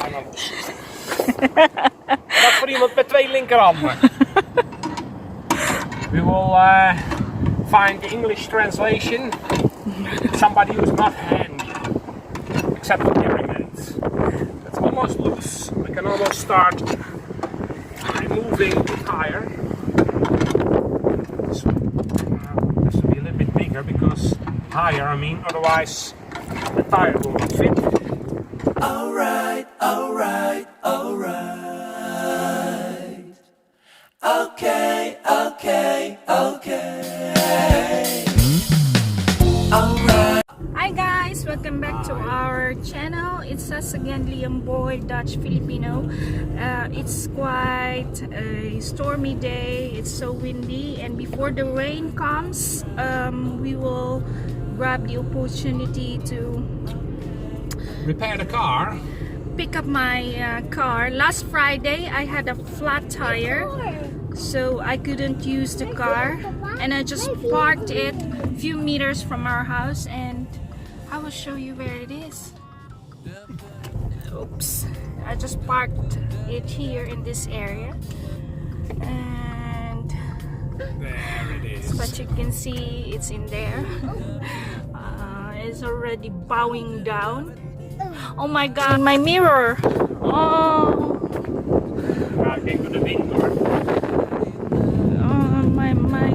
bijna los. Dat voor iemand met 2 linkerhanden. We will find the English translation. Somebody who's not handy, except for carrymates. It's almost loose. We can almost start removing the tire. So, has to be a little bit bigger because higher, I mean, otherwise the tire will not fit. Alright. Okay. Alright. Hi guys, welcome back to our channel. It's us again, Liam Boy, Dutch-Filipino. It's quite a stormy day. It's so windy, and before the rain comes, we will grab the opportunity to Repair the car. pick up my car. Last Friday I had a flat tire, so I couldn't use the car, and I just parked it a few meters from our house, and I will show you where it is. Oops, I just parked it here in this area, and There it is. but you can see it's in there. It's already bowing down. Oh my god, my mirror! Oh, Into the window. my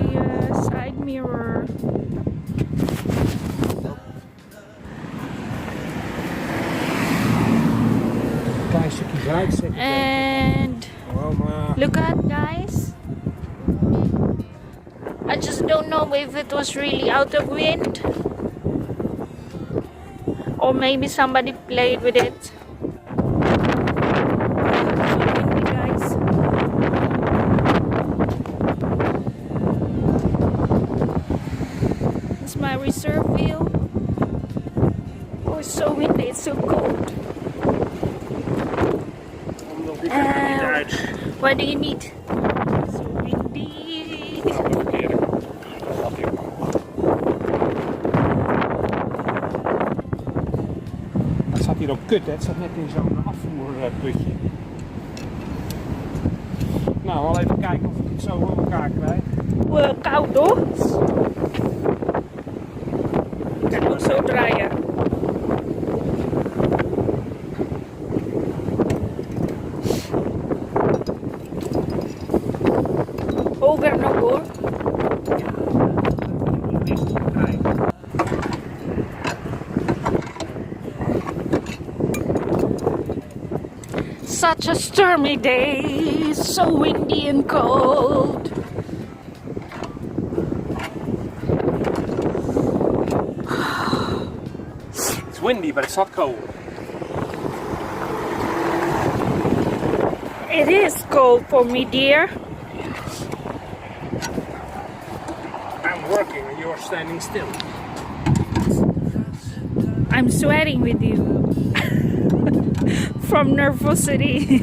side mirror. Klein stukje vooruit zetten. And look at, guys. I just don't know if it was really out of wind, or maybe somebody played with it. So windy, guys. It's my reserve wheel. Oh, it's so windy, it's so cold. What do you need? So windy. Het zat hier op kut, hè? Het zat net in zo'n afvoerputje. Nou, wel even kijken of ik het zo voor elkaar krijg. Koud hoor. Ik kan ook zo draaien. Hoger nog hoor. Such a stormy day, so windy and cold. It's windy, but it's not cold. It is cold for me, dear. I'm working and you're standing still. I'm sweating with you. From nervosity.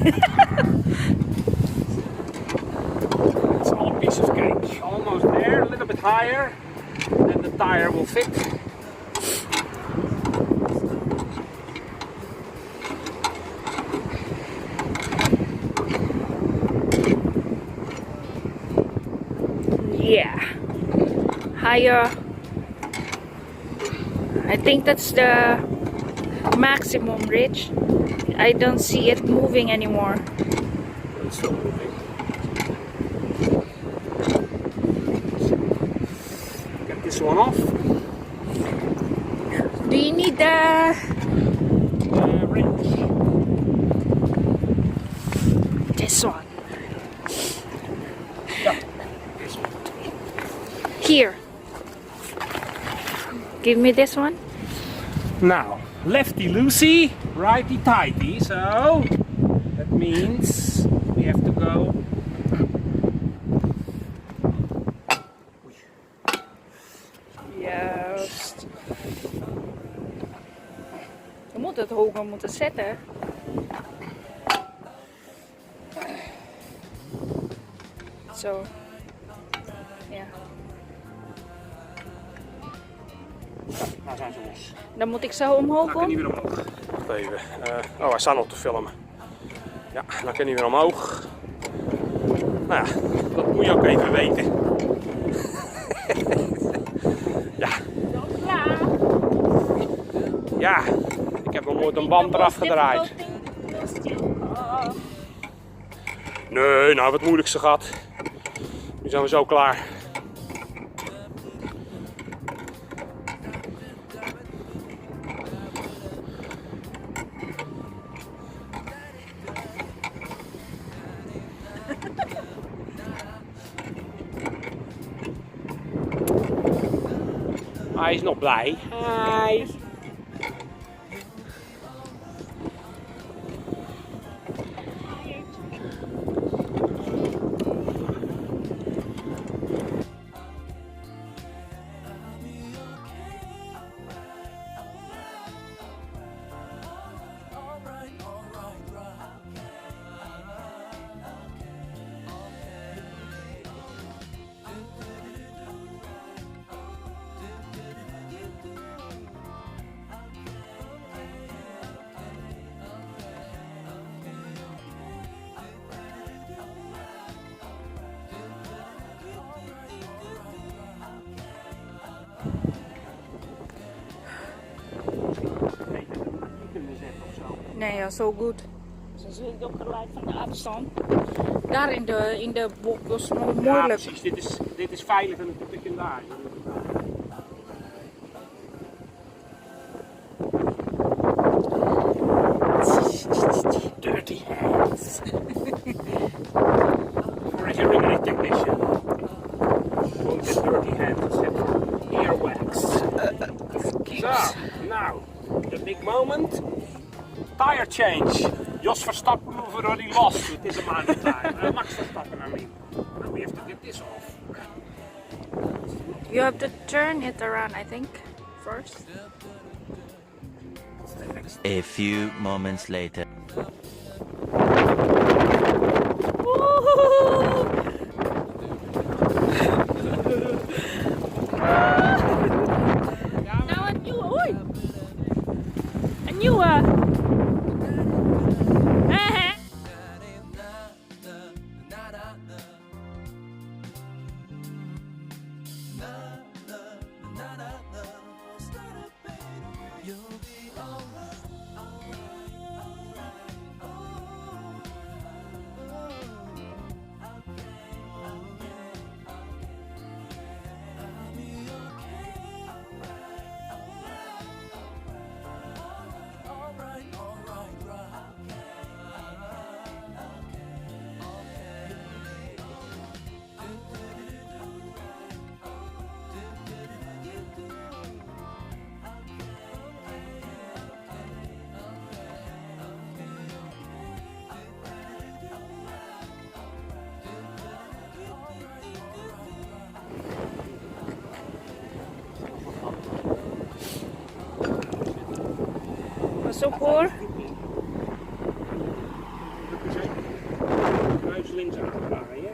It's all a piece of cake. Almost there, a little bit higher, and the tire will fit. Yeah. Higher. I think that's the maximum reach. I don't see it moving anymore. It's still moving. Get this one off. Do you need the Wrench. this one? Yeah, this one. Here. Give me this one. Now, lefty loosey, righty tighty, so that means we have to go. Juist. We moeten het hoger moeten zetten. Zo. Ja. Nou zijn ze los. Dan moet ik zo omhoog Dan kan doen. die weer omhoog. Wacht even. Oh, hij staat nog te filmen. Ja, dan kan hij weer omhoog. Nou ja, dat moet je ook even weten. Ja. Ja, ik heb nog nooit een band eraf gedraaid. Nee, nou het moeilijkste gehad. Nu zijn we zo klaar. Hij is nog blij. Hi. Nee, ja, zo goed. Ze zien ook gelijk van de afstand. Daar in de bocht was het nog Ja, moeilijk. precies. Dit is veiliger natuurlijk dan daar. Dirty hands. For a hearing aid technician. Won't get dirty hands except for earwax. So, now, the big moment. Tire change. Jos Verstappen have already lost with this amount of time. Max Verstappen, I mean. Now we have to get this off. You have to turn it around, I think, first. A few moments later. Nou, een nieuwe, oei! Een nieuwe! Zo hoor. Ruis links aandraaien.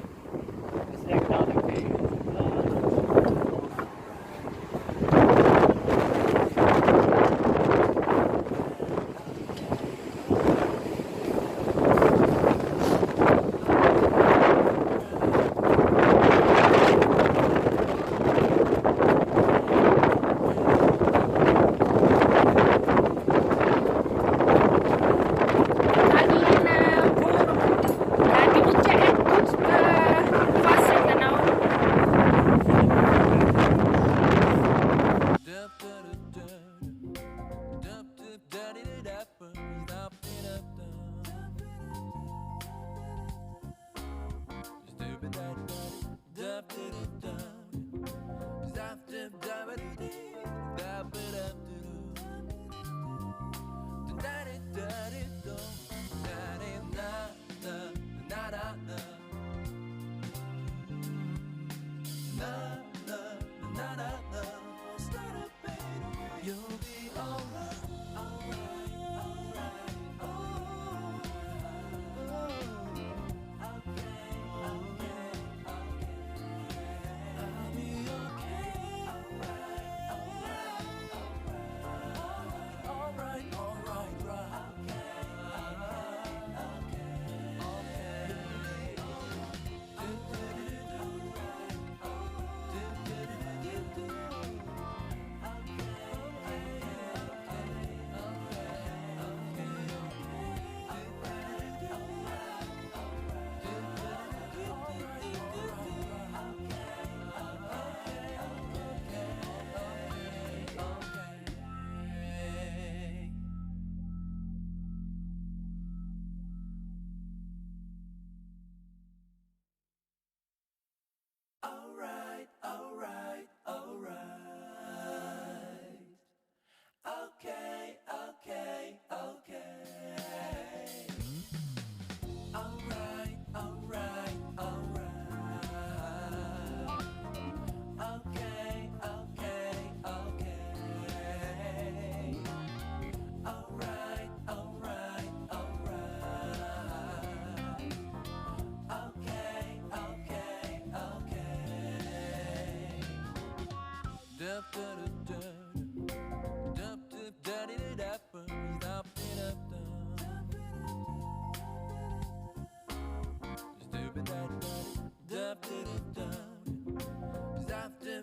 Da da da da.